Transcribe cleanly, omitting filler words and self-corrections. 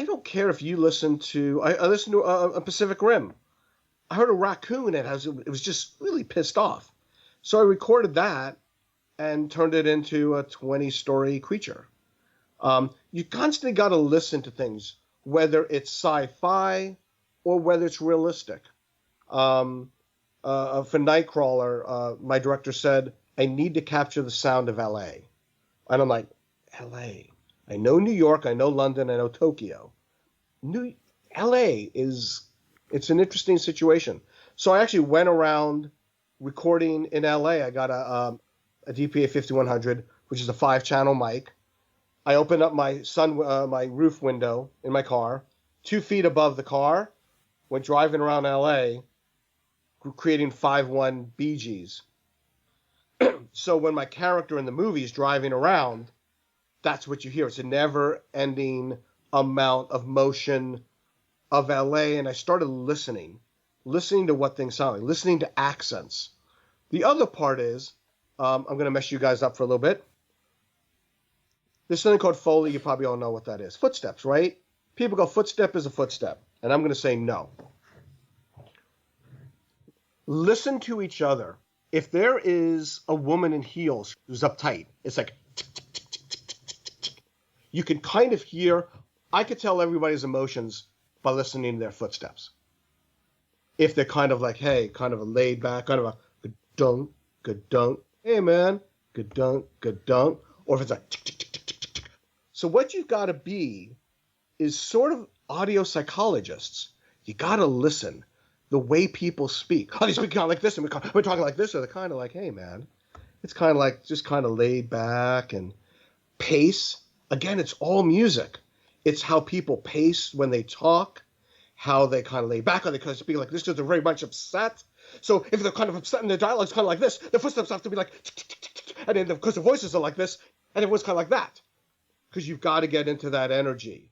don't care if you listen to, I listened to a Pacific Rim. I heard a raccoon and it was just really pissed off. So I recorded that and turned it into a 20-story creature. You constantly got to listen to things, whether it's sci-fi or whether it's realistic. For Nightcrawler, my director said, I need to capture the sound of L.A. And I'm like, L.A.? I know New York, I know London, I know Tokyo. L.A. it's an interesting situation. So I actually went around recording in L.A. I got a DPA 5100, which is a 5-channel mic. I opened up my roof window in my car, 2 feet above the car, went driving around L.A., creating 5.1 BGs. So when my character in the movie is driving around, that's what you hear. It's a never-ending amount of motion of LA, and I started listening to what things sound like, listening to accents. The other part is, I'm going to mess you guys up for a little bit. There's something called Foley. You probably all know what that is. Footsteps, right? People go, footstep is a footstep. And I'm going to say no. Listen to each other. If there is a woman in heels who's uptight, it's like, tick, tick, tick, tick, tick, tick, tick, tick. You can kind of hear, I could tell everybody's emotions by listening to their footsteps. If they're kind of like, hey, kind of a laid back, kind of a good dunk, hey man, good dunk, or if it's like tick, tick, tick, tick, tick, tick. So what you've got to be is sort of audio psychologists. You got to listen. The way people speak. Oh, they speak kind of like this, and we're talking like this, or they're kind of like, hey, man. It's kind of like just kind of laid back and pace. Again, it's all music. It's how people pace when they talk, how they kind of lay back, or they kind of speak like this because they're very much upset. So if they're kind of upset and their dialogue's kind of like this, their footsteps have to be like, tick, tick, tick, tick, tick. And then because the voices are like this, and everyone's kind of like that. Because you've got to get into that energy.